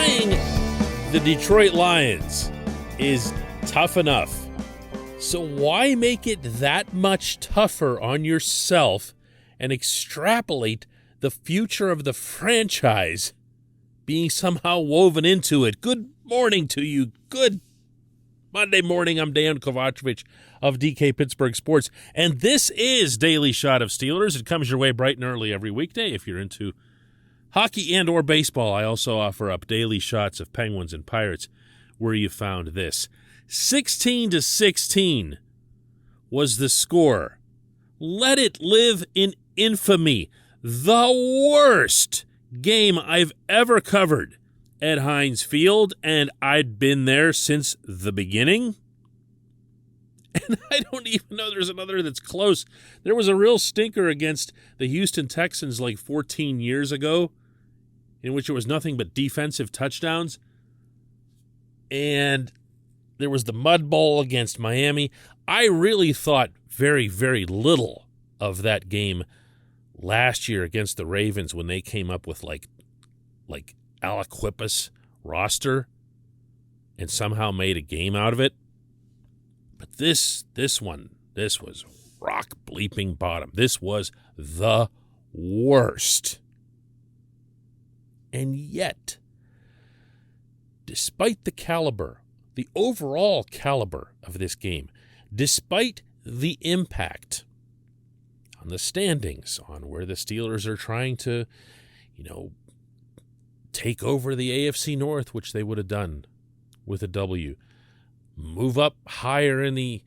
playing the Detroit Lions is tough enough. So why make it that much tougher on yourself and extrapolate the future of the franchise being somehow woven into it? Good morning to you. Good Monday morning. I'm Dejan Kovacevic of DK Pittsburgh Sports, and this is Daily Shot of Steelers. It comes your way bright and early every weekday if you're into hockey and or baseball. I also offer up daily shots of Penguins and Pirates where you found this. 16-16 was the score. Let it live in infamy. The worst game I've ever covered at Heinz Field, and I'd been there since the beginning. And I don't even know there's another that's close. There was a real stinker against the Houston Texans like 14 years ago, in which it was nothing but defensive touchdowns. And there was the Mud Bowl against Miami. I really thought very, very little of that game last year against the Ravens when they came up with like Aliquippa's roster and somehow made a game out of it. But this was rock bleeping bottom. This was the worst. And yet, despite the overall caliber of this game, despite the impact on the standings, on where the Steelers are trying to, take over the AFC North, which they would have done with a W, move up higher in the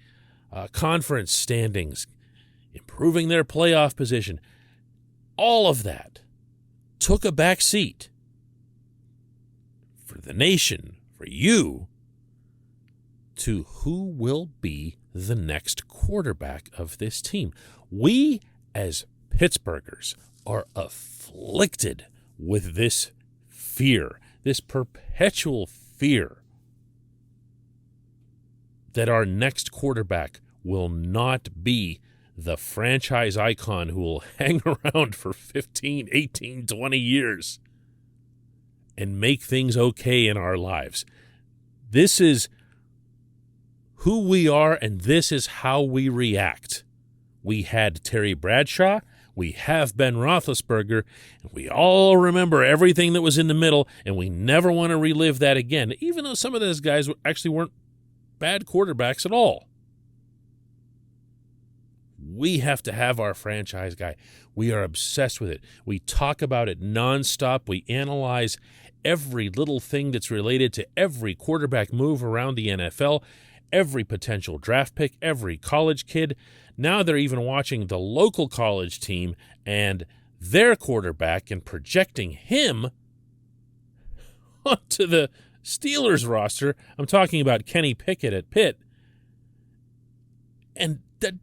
conference standings, improving their playoff position, all of that took a back seat for the nation, for you, to who will be the next quarterback of this team. We, as Pittsburghers, are afflicted with this fear, this perpetual fear that our next quarterback will not be the franchise icon who will hang around for 15, 18, 20 years and make things okay in our lives. This is who we are, and this is how we react. We had Terry Bradshaw, we have Ben Roethlisberger, and we all remember everything that was in the middle, and we never want to relive that again, even though some of those guys actually weren't bad quarterbacks at all. We have to have our franchise guy. We are obsessed with it. We talk about it nonstop. We analyze every little thing that's related to every quarterback move around the NFL, every potential draft pick, every college kid. Now they're even watching the local college team and their quarterback and projecting him onto the Steelers roster. I'm talking about Kenny Pickett at Pitt. And that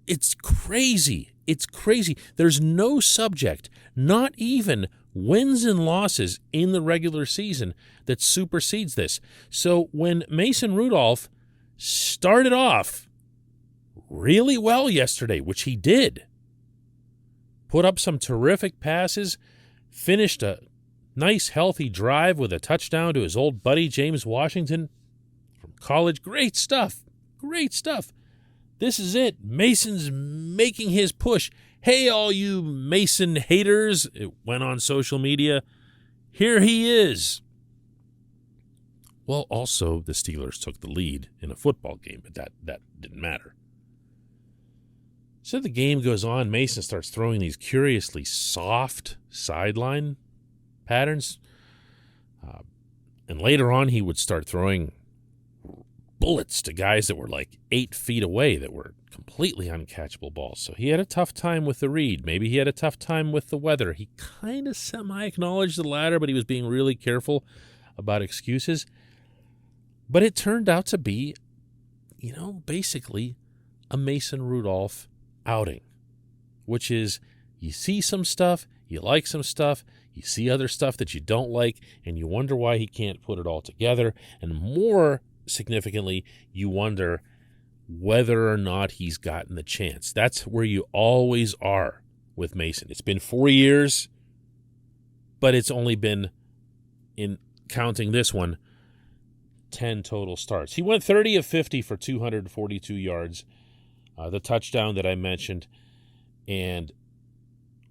it's crazy. It's crazy. There's no subject, not even wins and losses in the regular season, that supersedes this. So when Mason Rudolph started off really well yesterday, which he did, put up some terrific passes, finished a nice, healthy drive with a touchdown to his old buddy James Washington from college. Great stuff. Great stuff. This is it. Mason's making his push. Hey, all you Mason haters, it went on social media. Here he is. Well, also, the Steelers took the lead in a football game, but that didn't matter. So the game goes on. Mason starts throwing these curiously soft sideline patterns. And later on, he would start throwing bullets to guys that were like 8 feet away that were completely uncatchable balls. So he had a tough time with the read. Maybe he had a tough time with the weather. He kind of semi-acknowledged the latter, but he was being really careful about excuses. But it turned out to be, basically a Mason Rudolph outing, which is you see some stuff, you like some stuff, you see other stuff that you don't like, and you wonder why he can't put it all together. And more significantly, you wonder whether or not he's gotten the chance. That's where you always are with Mason. It's been 4 years, but it's only been in counting this one, 10 total starts. He went 30 of 50 for 242 yards, the touchdown that I mentioned, and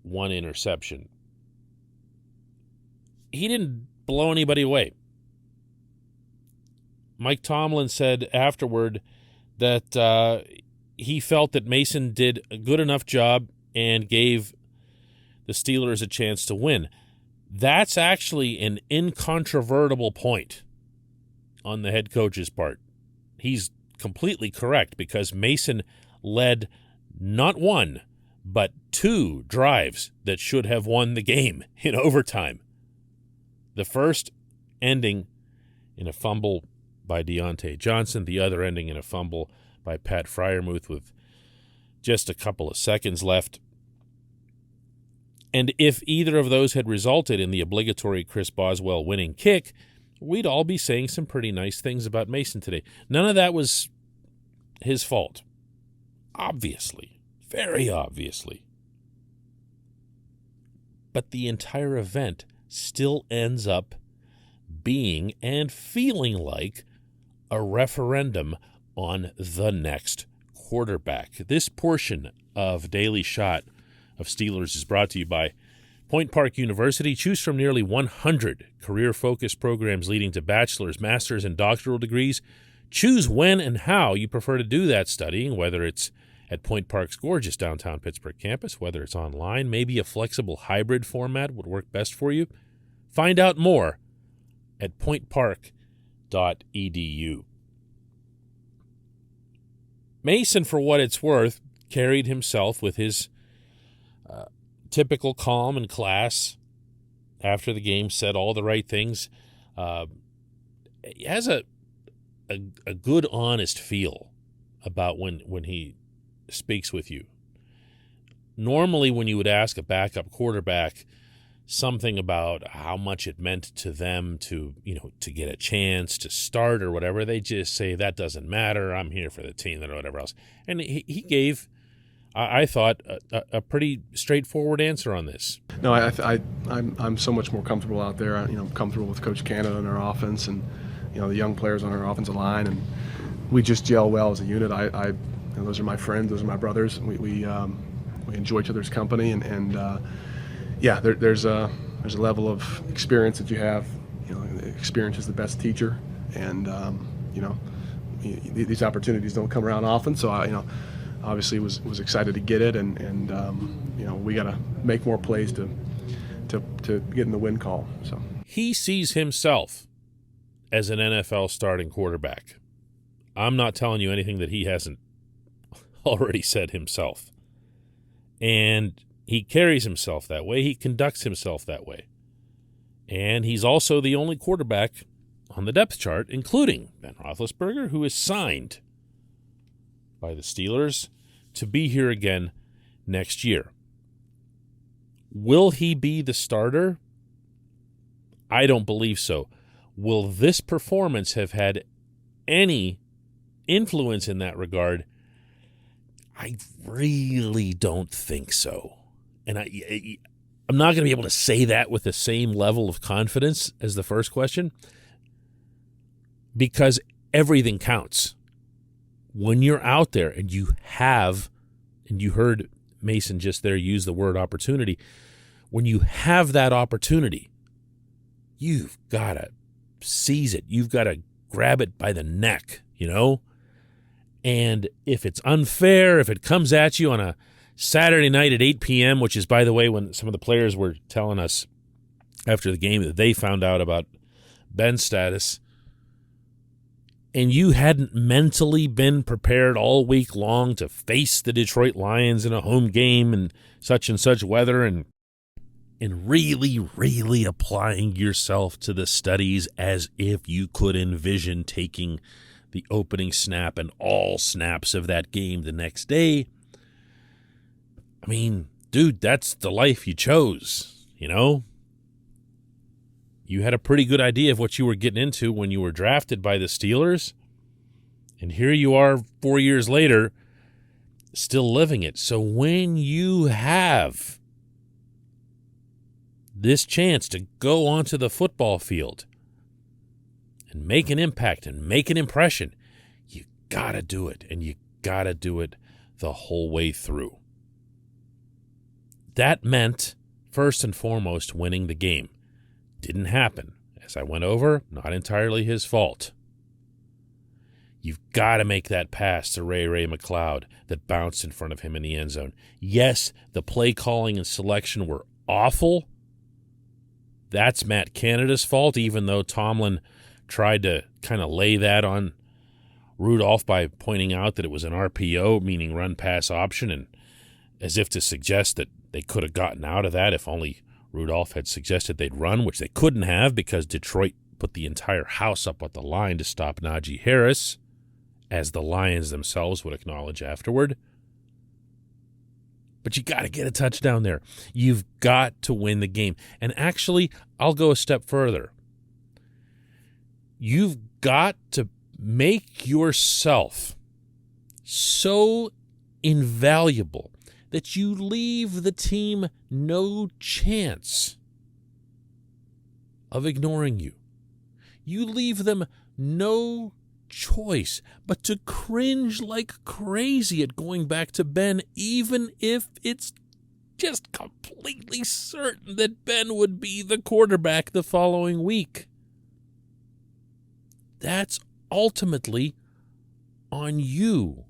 1 interception. He didn't blow anybody away. Mike Tomlin said afterward that he felt that Mason did a good enough job and gave the Steelers a chance to win. That's actually an incontrovertible point on the head coach's part. He's completely correct because Mason led not one, but 2 drives that should have won the game in overtime. The first ending in a fumble by Deontay Johnson, the other ending in a fumble by Pat Freiermuth with just a couple of seconds left. And if either of those had resulted in the obligatory Chris Boswell winning kick, we'd all be saying some pretty nice things about Mason today. None of that was his fault. Obviously. Very obviously. But the entire event still ends up being and feeling like a referendum on the next quarterback. This portion of Daily Shot of Steelers is brought to you by Point Park University. Choose from nearly 100 career-focused programs leading to bachelor's, master's, and doctoral degrees. Choose when and how you prefer to do that studying, whether it's at Point Park's gorgeous downtown Pittsburgh campus, whether it's online, maybe a flexible hybrid format would work best for you. Find out more at pointpark.edu. Mason, for what it's worth, carried himself with his typical calm and class after the game, said all the right things. He has a good, honest feel about when he speaks with you. Normally, when you would ask a backup quarterback something about how much it meant to them to get a chance to start or whatever, they just say, that doesn't matter, I'm here for the team, or whatever else. And he gave, I thought, a pretty straightforward answer on this. No, I'm so much more comfortable out there. I'm comfortable with Coach Canada and our offense, and the young players on our offensive line, and we just gel well as a unit. Those are my friends, those are my brothers. We enjoy each other's company, and there's a level of experience that you have. Experience is the best teacher, and these opportunities don't come around often. So obviously was excited to get it, and we got to make more plays to get in the win call. So he sees himself as an NFL starting quarterback. I'm not telling you anything that he hasn't already said himself. And he carries himself that way. He conducts himself that way. And he's also the only quarterback on the depth chart, including Ben Roethlisberger, who is signed by the Steelers to be here again next year. Will he be the starter? I don't believe so. Will this performance have had any influence in that regard? I really don't think so. And I'm not going to be able to say that with the same level of confidence as the first question, because everything counts. When you're out there and you heard Mason just there use the word opportunity, when you have that opportunity, you've got to seize it. You've got to grab it by the neck, And if it's unfair, if it comes at you on a Saturday night at 8 p.m., which is, by the way, when some of the players were telling us after the game that they found out about Ben's status, and you hadn't mentally been prepared all week long to face the Detroit Lions in a home game and such weather, and really, really applying yourself to the studies as if you could envision taking the opening snap and all snaps of that game the next day. I mean, dude, that's the life you chose, You had a pretty good idea of what you were getting into when you were drafted by the Steelers, and here you are 4 years later, still living it. So when you have this chance to go onto the football field and make an impact and make an impression, you got to do it, and you got to do it the whole way through. That meant, first and foremost, winning the game. Didn't happen. As I went over, not entirely his fault. You've got to make that pass to Ray McLeod that bounced in front of him in the end zone. Yes, the play calling and selection were awful. That's Matt Canada's fault, even though Tomlin tried to kind of lay that on Rudolph by pointing out that it was an RPO, meaning run-pass option, and as if to suggest that they could have gotten out of that if only Rudolph had suggested they'd run, which they couldn't have because Detroit put the entire house up at the line to stop Najee Harris, as the Lions themselves would acknowledge afterward. But you got to get a touchdown there. You've got to win the game. And actually, I'll go a step further. You've got to make yourself so invaluable that you leave the team no chance of ignoring you. You leave them no choice but to cringe like crazy at going back to Ben, even if it's just completely certain that Ben would be the quarterback the following week. That's ultimately on you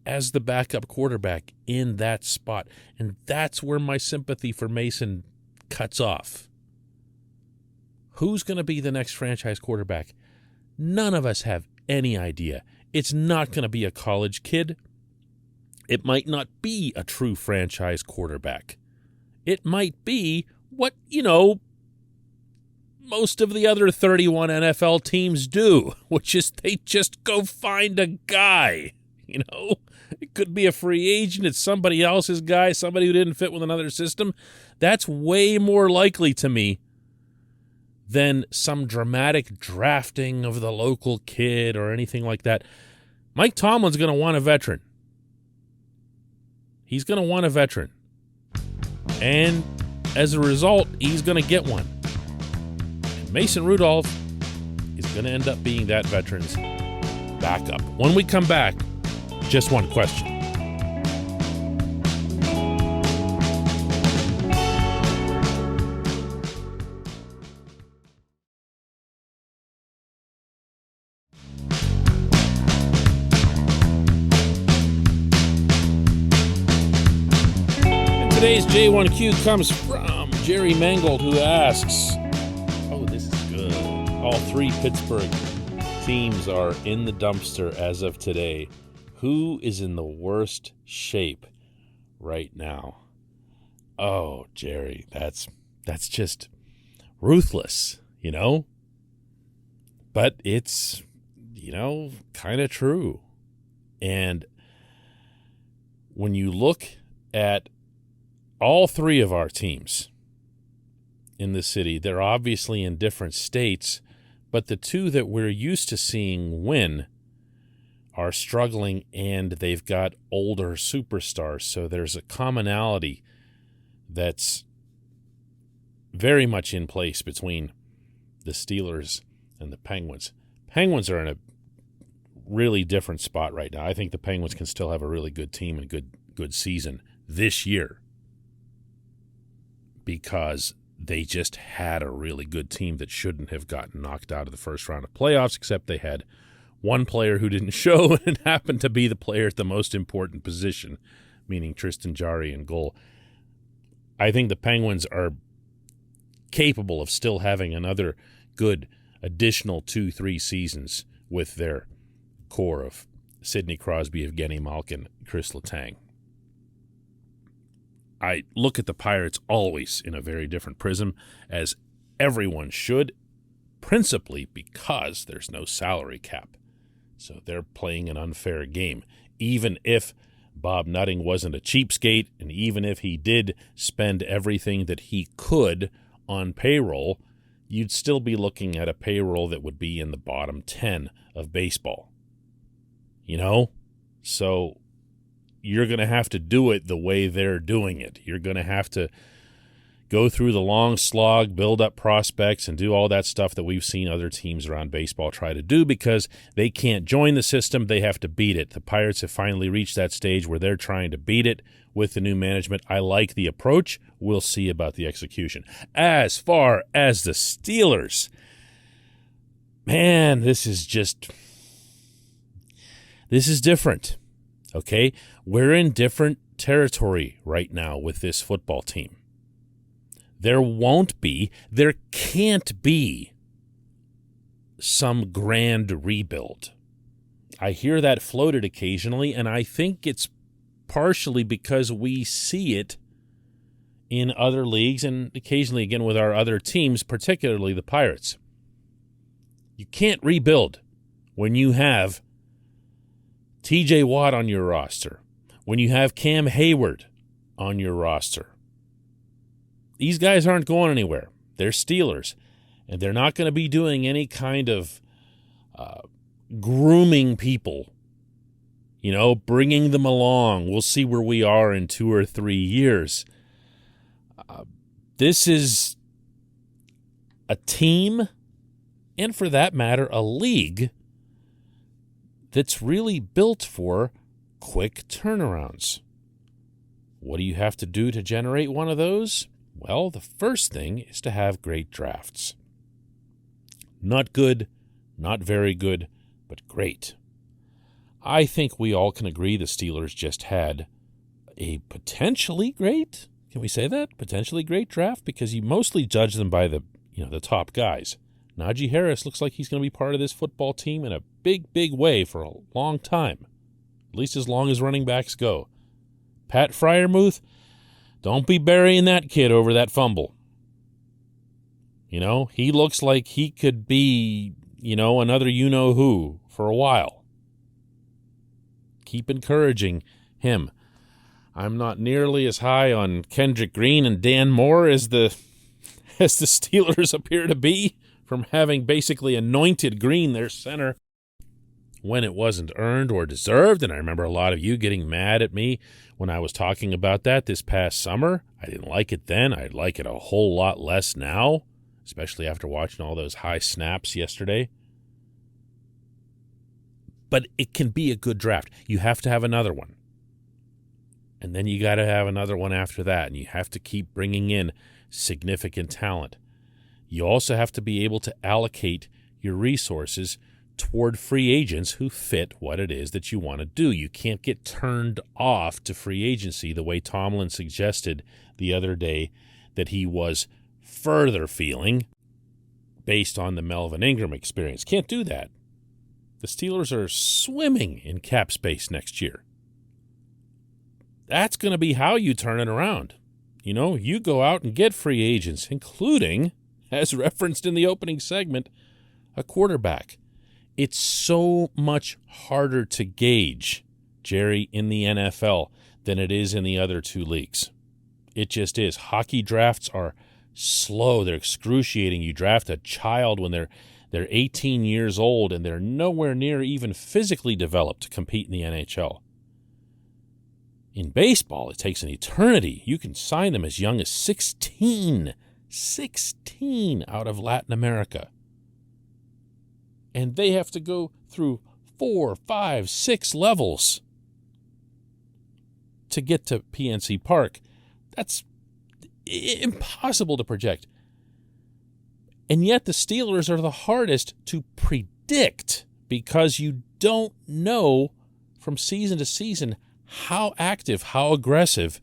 as the backup quarterback in that spot. And that's where my sympathy for Mason cuts off. Who's going to be the next franchise quarterback? None of us have any idea. It's not going to be a college kid. It might not be a true franchise quarterback. It might be what, most of the other 31 NFL teams do, which is they just go find a guy, It could be a free agent. It's somebody else's guy, somebody who didn't fit with another system. That's way more likely to me than some dramatic drafting of the local kid or anything like that. Mike Tomlin's going to want a veteran. He's going to want a veteran. And as a result, he's going to get one. And Mason Rudolph is going to end up being that veteran's backup. When we come back, just one question. Today's J1Q comes from Jerry Mangold, who asks, this is good. All three Pittsburgh teams are in the dumpster as of today. Who is in the worst shape right now? Oh, Jerry, that's just ruthless, But it's, kind of true. And when you look at all three of our teams in the city, they're obviously in different states, but the two that we're used to seeing win are struggling, and they've got older superstars. So there's a commonality that's very much in place between the Steelers and the Penguins. Penguins are in a really different spot right now. I think the Penguins can still have a really good team and good season this year because they just had a really good team that shouldn't have gotten knocked out of the first round of playoffs, except they had one player who didn't show and happened to be the player at the most important position, meaning Tristan Jarry in goal. I think the Penguins are capable of still having another good additional 2-3 seasons with their core of Sidney Crosby, Evgeny Malkin, Chris Letang. I look at the Pirates always in a very different prism, as everyone should, principally because there's no salary cap. So they're playing an unfair game. Even if Bob Nutting wasn't a cheapskate, and even if he did spend everything that he could on payroll, you'd still be looking at a payroll that would be in the bottom 10 of baseball. So you're going to have to do it the way they're doing it. You're going to have to go through the long slog, build up prospects, and do all that stuff that we've seen other teams around baseball try to do because they can't join the system. They have to beat it. The Pirates have finally reached that stage where they're trying to beat it with the new management. I like the approach. We'll see about the execution. As far as the Steelers, man, this is different, okay? We're in different territory right now with this football team. There can't be some grand rebuild. I hear that floated occasionally, and I think it's partially because we see it in other leagues and occasionally again with our other teams, particularly the Pirates. You can't rebuild when you have TJ Watt on your roster, when you have Cam Hayward on your roster. These guys aren't going anywhere. They're Steelers, and they're not going to be doing any kind of grooming people, bringing them along. We'll see where we are in 2 or 3 years. This is a team, and for that matter, a league that's really built for quick turnarounds. What do you have to do to generate one of those? Well, the first thing is to have great drafts. Not good, not very good, but great. I think we all can agree the Steelers just had a potentially great, can we say that? Potentially great draft, because you mostly judge them by the top guys. Najee Harris looks like he's going to be part of this football team in a big, big way for a long time, at least as long as running backs go. Pat Freiermuth, don't be burying that kid over that fumble. He looks like he could be, another you-know-who for a while. Keep encouraging him. I'm not nearly as high on Kendrick Green and Dan Moore as the Steelers appear to be, from having basically anointed Green their center when it wasn't earned or deserved. And I remember a lot of you getting mad at me when I was talking about that this past summer. I didn't like it then. I like it a whole lot less now, especially after watching all those high snaps yesterday. But it can be a good draft. You have to have another one. And then you got to have another one after that. And you have to keep bringing in significant talent. You also have to be able to allocate your resources toward free agents who fit what it is that you want to do. You can't get turned off to free agency the way Tomlin suggested the other day that he was further feeling based on the Melvin Ingram experience. Can't do that. The Steelers are swimming in cap space next year. That's going to be how you turn it around. You go out and get free agents, including, as referenced in the opening segment, a quarterback. It's so much harder to gauge, Jerry, in the NFL than it is in the other two leagues. It just is. Hockey drafts are slow. They're excruciating. You draft a child when they're 18 years old and they're nowhere near even physically developed to compete in the NHL. In baseball, it takes an eternity. You can sign them as young as 16 out of Latin America. And they have to go through 4, 5, 6 levels to get to PNC Park. That's impossible to project. And yet the Steelers are the hardest to predict because you don't know from season to season how active, how aggressive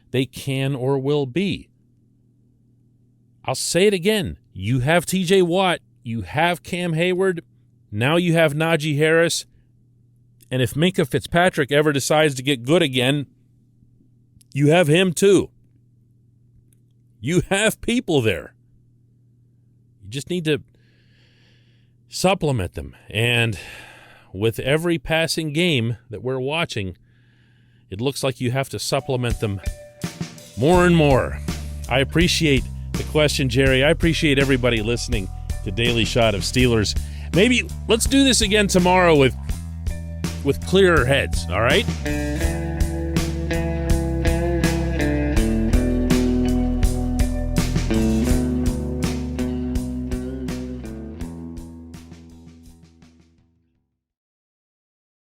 they can or will be. I'll say it again. You have TJ Watt. You have Cam Hayward. Now you have Najee Harris. And if Minkah Fitzpatrick ever decides to get good again, you have him too. You have people there. You just need to supplement them. And with every passing game that we're watching, it looks like you have to supplement them more and more. I appreciate the question, Jerry. I appreciate everybody listening to Daily Shot of Steelers. Maybe let's do this again tomorrow with clearer heads, all right?